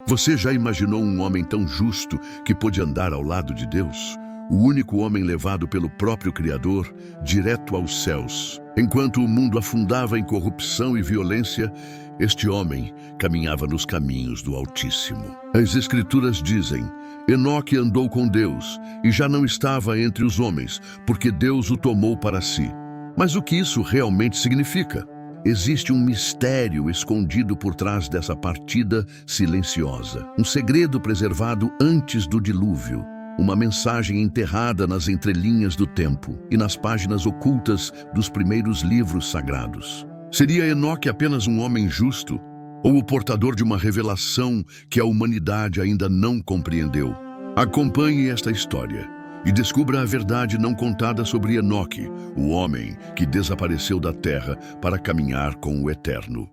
Você já imaginou um homem tão justo que pôde andar ao lado de Deus? O único homem levado pelo próprio Criador direto aos céus. Enquanto o mundo afundava em corrupção e violência, este homem caminhava nos caminhos do Altíssimo. As Escrituras dizem: Enoque andou com Deus e já não estava entre os homens, porque Deus o tomou para si. Mas o que isso realmente significa? Existe um mistério escondido por trás dessa partida silenciosa. Um segredo preservado antes do dilúvio. Uma mensagem enterrada nas entrelinhas do tempo e nas páginas ocultas dos primeiros livros sagrados. Seria Enoque apenas um homem justo ou o portador de uma revelação que a humanidade ainda não compreendeu? Acompanhe esta história e descubra a verdade não contada sobre Enoque, o homem que desapareceu da terra para caminhar com o Eterno.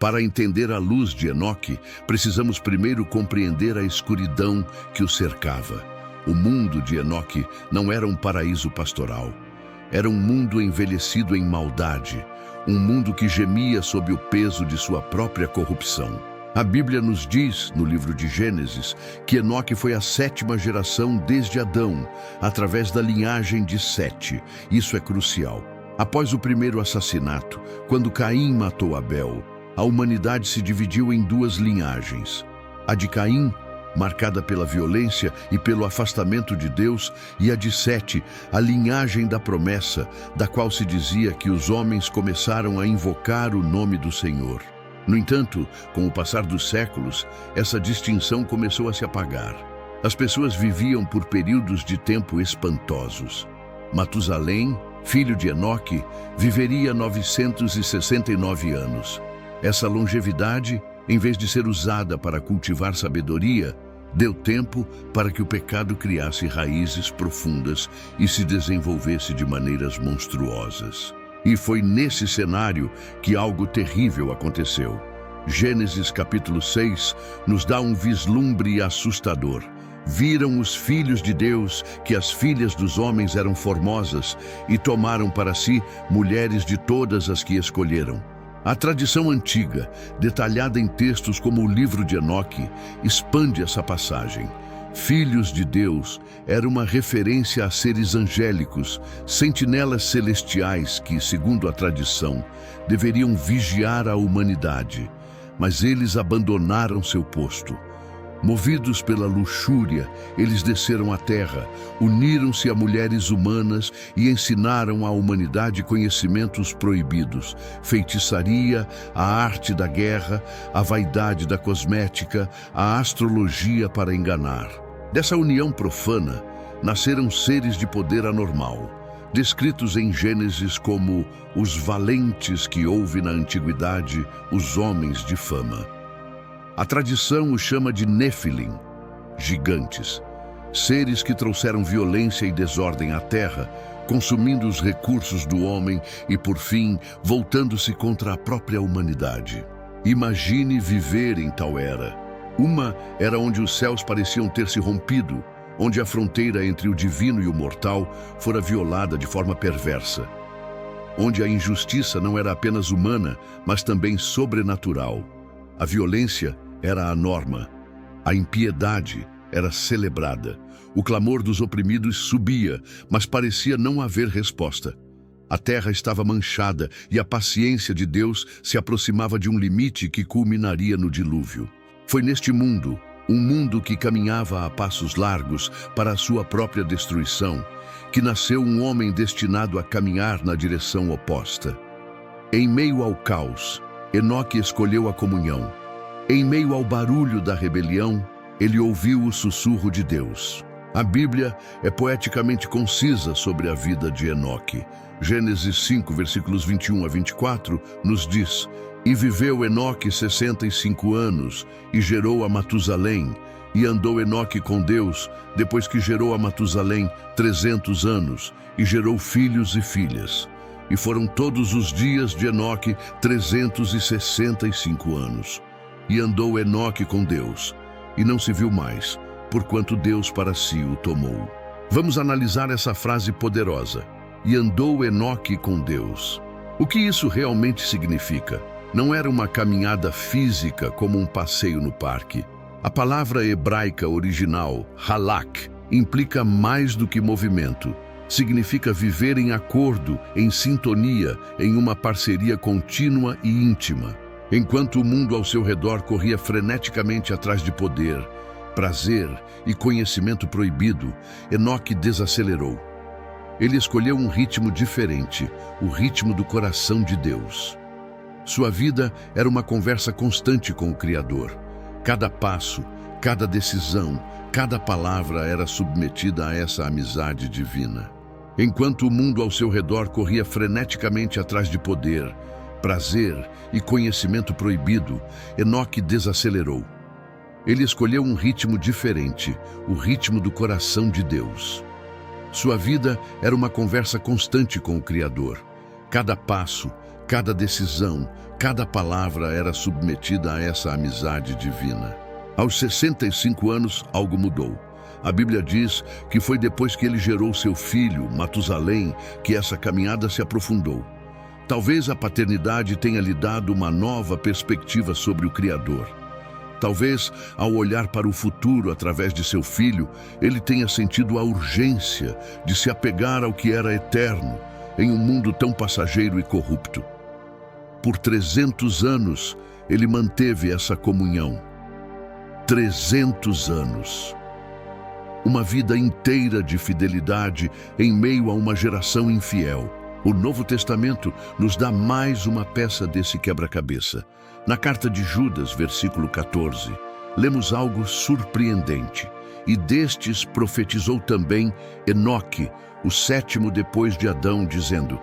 Para entender a luz de Enoque, precisamos primeiro compreender a escuridão que o cercava. O mundo de Enoque não era um paraíso pastoral. Era um mundo envelhecido em maldade, um mundo que gemia sob o peso de sua própria corrupção. A Bíblia nos diz, no livro de Gênesis, que Enoque foi a 7ª geração desde Adão, através da linhagem de Sete. Isso é crucial. Após o primeiro assassinato, quando Caim matou Abel, a humanidade se dividiu em 2 linhagens. A de Caim, marcada pela violência e pelo afastamento de Deus, e a de Sete, a linhagem da promessa, da qual se dizia que os homens começaram a invocar o nome do Senhor. No entanto, com o passar dos séculos, essa distinção começou a se apagar. As pessoas viviam por períodos de tempo espantosos. Matusalém, filho de Enoque, viveria 969 anos. Essa longevidade, em vez de ser usada para cultivar sabedoria, deu tempo para que o pecado criasse raízes profundas e se desenvolvesse de maneiras monstruosas. E foi nesse cenário que algo terrível aconteceu. Gênesis capítulo 6 nos dá um vislumbre assustador. Viram os filhos de Deus que as filhas dos homens eram formosas e tomaram para si mulheres de todas as que escolheram. A tradição antiga, detalhada em textos como o livro de Enoque, expande essa passagem. Filhos de Deus era uma referência a seres angélicos, sentinelas celestiais que, segundo a tradição, deveriam vigiar a humanidade. Mas eles abandonaram seu posto. Movidos pela luxúria, eles desceram à terra, uniram-se a mulheres humanas e ensinaram à humanidade conhecimentos proibidos: feitiçaria, a arte da guerra, a vaidade da cosmética, a astrologia para enganar. Dessa união profana, nasceram seres de poder anormal, descritos em Gênesis como os valentes que houve na antiguidade, os homens de fama. A tradição os chama de Néfilim, gigantes, seres que trouxeram violência e desordem à terra, consumindo os recursos do homem e, por fim, voltando-se contra a própria humanidade. Imagine viver em tal era. Uma era onde os céus pareciam ter se rompido, onde a fronteira entre o divino e o mortal fora violada de forma perversa, onde a injustiça não era apenas humana, mas também sobrenatural. A violência era a norma, a impiedade era celebrada. O clamor dos oprimidos subia, mas parecia não haver resposta. A terra estava manchada e a paciência de Deus se aproximava de um limite que culminaria no dilúvio. Foi neste mundo, um mundo que caminhava a passos largos para a sua própria destruição, que nasceu um homem destinado a caminhar na direção oposta. Em meio ao caos, Enoque escolheu a comunhão. Em meio ao barulho da rebelião, ele ouviu o sussurro de Deus. A Bíblia é poeticamente concisa sobre a vida de Enoque. Gênesis 5, versículos 21 a 24, nos diz: E viveu Enoque 65 anos, e gerou a Matusalém. E andou Enoque com Deus, depois que gerou a Matusalém 300 anos, e gerou filhos e filhas. E foram todos os dias de Enoque 365 anos. E andou Enoque com Deus, e não se viu mais, porquanto Deus para si o tomou. Vamos analisar essa frase poderosa. E andou Enoque com Deus. O que isso realmente significa? Não era uma caminhada física como um passeio no parque. A palavra hebraica original, halak, implica mais do que movimento. Significa viver em acordo, em sintonia, em uma parceria contínua e íntima. Enquanto o mundo ao seu redor corria freneticamente atrás de poder, prazer e conhecimento proibido, Enoque desacelerou. Ele escolheu um ritmo diferente, o ritmo do coração de Deus. Sua vida era uma conversa constante com o Criador. Cada passo, cada decisão, cada palavra era submetida a essa amizade divina. Enquanto o mundo ao seu redor corria freneticamente atrás de poder, prazer e conhecimento proibido, Enoque desacelerou. Ele escolheu um ritmo diferente, o ritmo do coração de Deus. Sua vida era uma conversa constante com o Criador. Cada passo, cada decisão, cada palavra era submetida a essa amizade divina. Aos 65 anos, algo mudou. A Bíblia diz que foi depois que ele gerou seu filho, Matusalém, que essa caminhada se aprofundou. Talvez a paternidade tenha lhe dado uma nova perspectiva sobre o Criador. Talvez, ao olhar para o futuro através de seu filho, ele tenha sentido a urgência de se apegar ao que era eterno, em um mundo tão passageiro e corrupto. Por 300 anos, ele manteve essa comunhão. 300 anos. Uma vida inteira de fidelidade em meio a uma geração infiel. O Novo Testamento nos dá mais uma peça desse quebra-cabeça. Na carta de Judas, versículo 14, lemos algo surpreendente. E destes profetizou também Enoque, o sétimo depois de Adão, dizendo: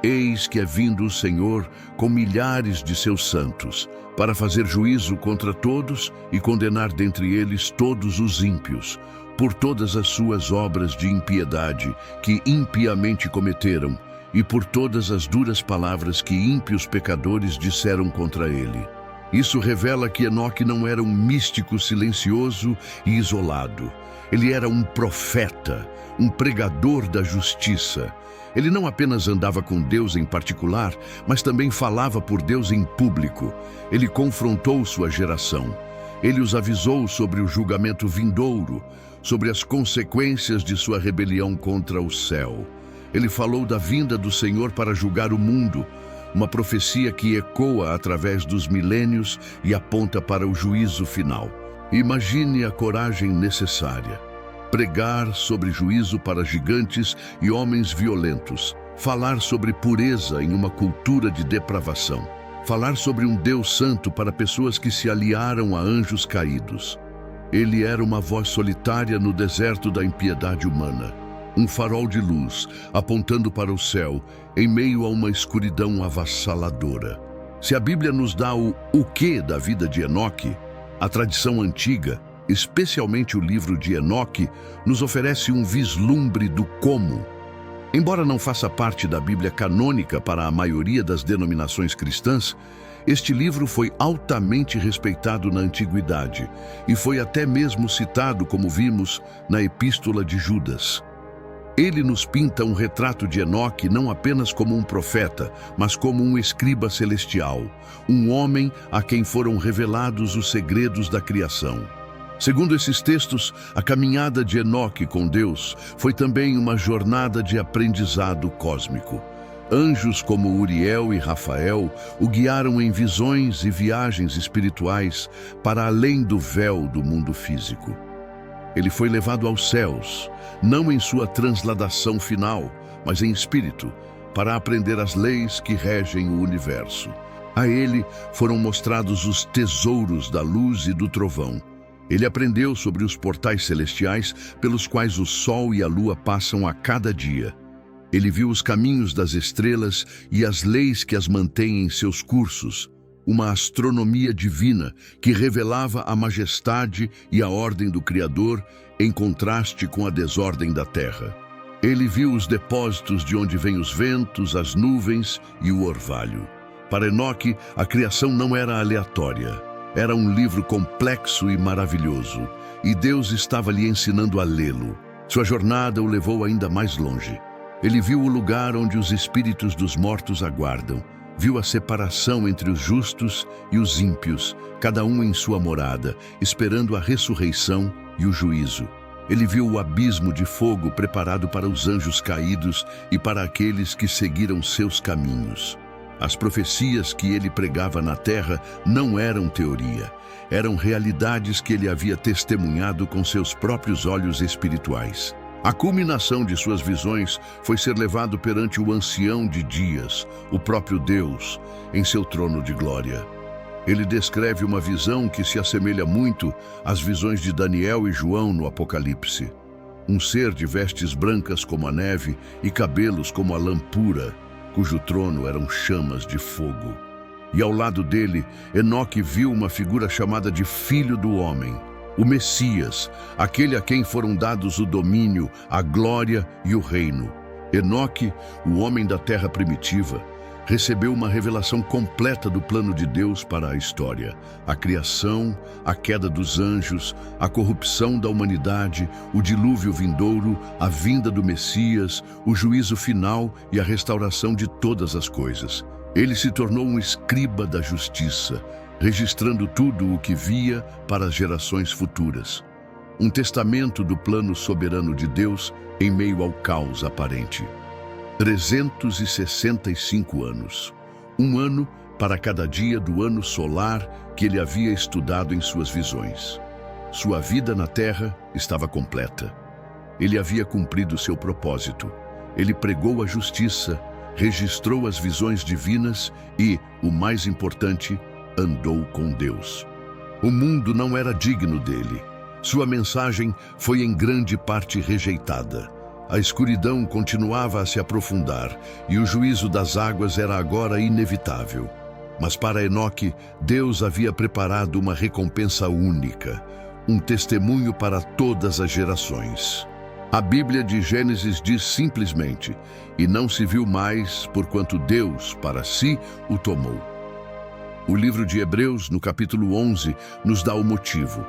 Eis que é vindo o Senhor com milhares de seus santos, para fazer juízo contra todos e condenar dentre eles todos os ímpios, por todas as suas obras de impiedade que impiamente cometeram, e por todas as duras palavras que ímpios pecadores disseram contra ele. Isso revela que Enoque não era um místico silencioso e isolado. Ele era um profeta, um pregador da justiça. Ele não apenas andava com Deus em particular, mas também falava por Deus em público. Ele confrontou sua geração. Ele os avisou sobre o julgamento vindouro, sobre as consequências de sua rebelião contra o céu. Ele falou da vinda do Senhor para julgar o mundo, uma profecia que ecoa através dos milênios e aponta para o juízo final. Imagine a coragem necessária. Pregar sobre juízo para gigantes e homens violentos. Falar sobre pureza em uma cultura de depravação. Falar sobre um Deus santo para pessoas que se aliaram a anjos caídos. Ele era uma voz solitária no deserto da impiedade humana. Um farol de luz, apontando para o céu, em meio a uma escuridão avassaladora. Se a Bíblia nos dá o quê da vida de Enoque, a tradição antiga, especialmente o livro de Enoque, nos oferece um vislumbre do como. Embora não faça parte da Bíblia canônica para a maioria das denominações cristãs, este livro foi altamente respeitado na antiguidade e foi até mesmo citado, como vimos, na Epístola de Judas. Ele nos pinta um retrato de Enoque não apenas como um profeta, mas como um escriba celestial, um homem a quem foram revelados os segredos da criação. Segundo esses textos, a caminhada de Enoque com Deus foi também uma jornada de aprendizado cósmico. Anjos como Uriel e Rafael o guiaram em visões e viagens espirituais para além do véu do mundo físico. Ele foi levado aos céus, não em sua transladação final, mas em espírito, para aprender as leis que regem o universo. A ele foram mostrados os tesouros da luz e do trovão. Ele aprendeu sobre os portais celestiais pelos quais o sol e a lua passam a cada dia. Ele viu os caminhos das estrelas e as leis que as mantêm em seus cursos, uma astronomia divina que revelava a majestade e a ordem do Criador em contraste com a desordem da terra. Ele viu os depósitos de onde vêm os ventos, as nuvens e o orvalho. Para Enoque, a criação não era aleatória. Era um livro complexo e maravilhoso, e Deus estava lhe ensinando a lê-lo. Sua jornada o levou ainda mais longe. Ele viu o lugar onde os espíritos dos mortos aguardam, viu a separação entre os justos e os ímpios, cada um em sua morada, esperando a ressurreição e o juízo. Ele viu o abismo de fogo preparado para os anjos caídos e para aqueles que seguiram seus caminhos. As profecias que ele pregava na terra não eram teoria, eram realidades que ele havia testemunhado com seus próprios olhos espirituais. A culminação de suas visões foi ser levado perante o ancião de dias, o próprio Deus, em seu trono de glória. Ele descreve uma visão que se assemelha muito às visões de Daniel e João no Apocalipse. Um ser de vestes brancas como a neve e cabelos como a lã pura, cujo trono eram chamas de fogo. E ao lado dele, Enoque viu uma figura chamada de Filho do Homem, o Messias, aquele a quem foram dados o domínio, a glória e o reino. Enoque, o homem da terra primitiva, recebeu uma revelação completa do plano de Deus para a história. A criação, a queda dos anjos, a corrupção da humanidade, o dilúvio vindouro, a vinda do Messias, o juízo final e a restauração de todas as coisas. Ele se tornou um escriba da justiça, registrando tudo o que via para as gerações futuras. Um testamento do plano soberano de Deus em meio ao caos aparente. 365 anos. Um ano para cada dia do ano solar que ele havia estudado em suas visões. Sua vida na terra estava completa. Ele havia cumprido seu propósito. Ele pregou a justiça, registrou as visões divinas e, o mais importante, andou com Deus. O mundo não era digno dele. Sua mensagem foi em grande parte rejeitada. A escuridão continuava a se aprofundar e o juízo das águas era agora inevitável. Mas para Enoque, Deus havia preparado uma recompensa única, um testemunho para todas as gerações. A Bíblia de Gênesis diz simplesmente: "E não se viu mais, porquanto Deus, para si, o tomou." O livro de Hebreus, no capítulo 11, nos dá o motivo.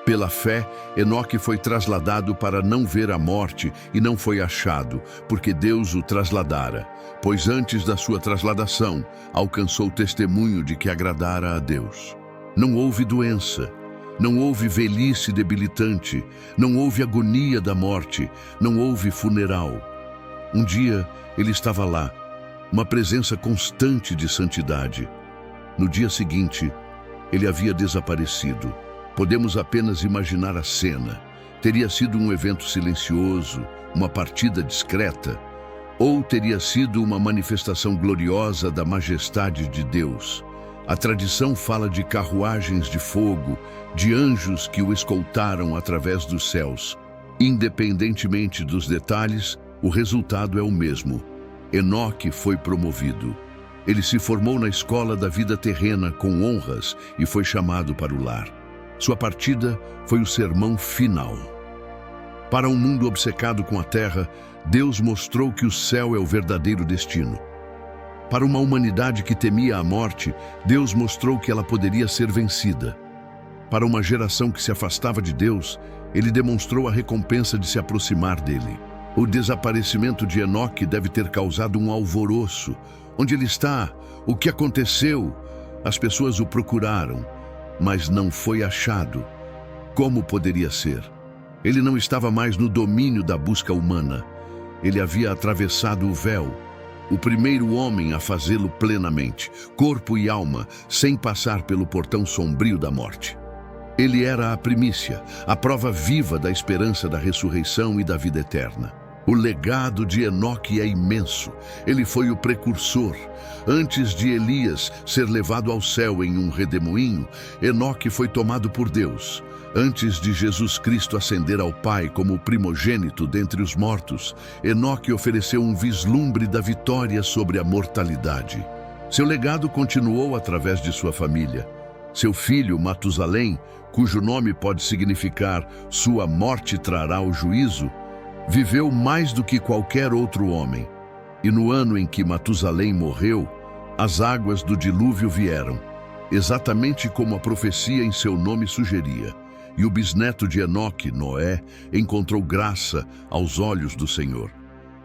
Pela fé, Enoque foi trasladado para não ver a morte e não foi achado, porque Deus o trasladara, pois antes da sua trasladação, alcançou testemunho de que agradara a Deus. Não houve doença, não houve velhice debilitante, não houve agonia da morte, não houve funeral. Um dia, ele estava lá, uma presença constante de santidade. No dia seguinte, ele havia desaparecido. Podemos apenas imaginar a cena. Teria sido um evento silencioso, uma partida discreta, ou teria sido uma manifestação gloriosa da majestade de Deus. A tradição fala de carruagens de fogo, de anjos que o escoltaram através dos céus. Independentemente dos detalhes, o resultado é o mesmo. Enoque foi promovido. Ele se formou na escola da vida terrena com honras e foi chamado para o lar. Sua partida foi o sermão final. Para um mundo obcecado com a terra, Deus mostrou que o céu é o verdadeiro destino. Para uma humanidade que temia a morte, Deus mostrou que ela poderia ser vencida. Para uma geração que se afastava de Deus, ele demonstrou a recompensa de se aproximar dele. O desaparecimento de Enoque deve ter causado um alvoroço. Onde ele está? O que aconteceu? As pessoas o procuraram, mas não foi achado. Como poderia ser? Ele não estava mais no domínio da busca humana. Ele havia atravessado o véu, o primeiro homem a fazê-lo plenamente, corpo e alma, sem passar pelo portão sombrio da morte. Ele era a primícia, a prova viva da esperança da ressurreição e da vida eterna. O legado de Enoque é imenso. Ele foi o precursor. Antes de Elias ser levado ao céu em um redemoinho, Enoque foi tomado por Deus. Antes de Jesus Cristo ascender ao Pai como o primogênito dentre os mortos, Enoque ofereceu um vislumbre da vitória sobre a mortalidade. Seu legado continuou através de sua família. Seu filho, Matusalém, cujo nome pode significar "sua morte trará o juízo", viveu mais do que qualquer outro homem. E no ano em que Matusalém morreu, as águas do dilúvio vieram, exatamente como a profecia em seu nome sugeria. E o bisneto de Enoque, Noé, encontrou graça aos olhos do Senhor.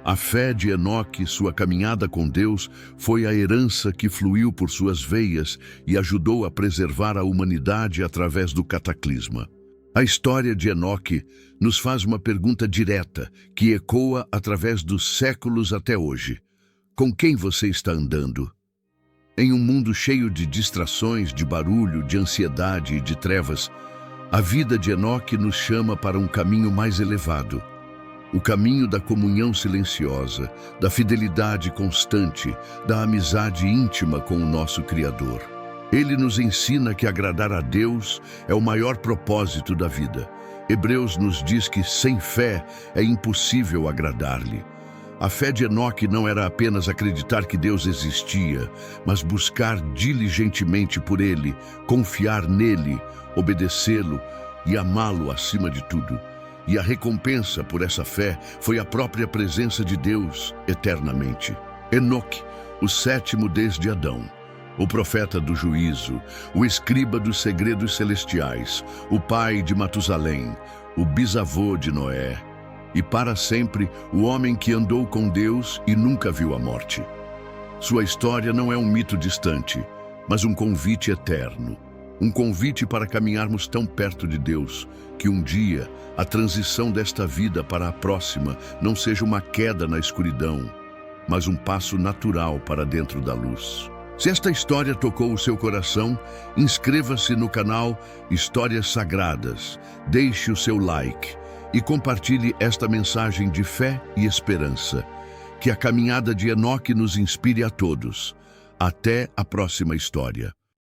A fé de Enoque, sua caminhada com Deus, foi a herança que fluiu por suas veias e ajudou a preservar a humanidade através do cataclisma. A história de Enoque nos faz uma pergunta direta, que ecoa através dos séculos até hoje. Com quem você está andando? Em um mundo cheio de distrações, de barulho, de ansiedade e de trevas, a vida de Enoque nos chama para um caminho mais elevado. O caminho da comunhão silenciosa, da fidelidade constante, da amizade íntima com o nosso Criador. Ele nos ensina que agradar a Deus é o maior propósito da vida. Hebreus nos diz que sem fé é impossível agradar-lhe. A fé de Enoque não era apenas acreditar que Deus existia, mas buscar diligentemente por Ele, confiar nele, obedecê-lo e amá-lo acima de tudo. E a recompensa por essa fé foi a própria presença de Deus eternamente. Enoque, o sétimo desde Adão, o profeta do juízo, o escriba dos segredos celestiais, o pai de Matusalém, o bisavô de Noé, e para sempre o homem que andou com Deus e nunca viu a morte. Sua história não é um mito distante, mas um convite eterno. Um convite para caminharmos tão perto de Deus que um dia a transição desta vida para a próxima não seja uma queda na escuridão, mas um passo natural para dentro da luz. Se esta história tocou o seu coração, inscreva-se no canal Histórias Sagradas, deixe o seu like e compartilhe esta mensagem de fé e esperança. Que a caminhada de Enoque nos inspire a todos. Até a próxima história.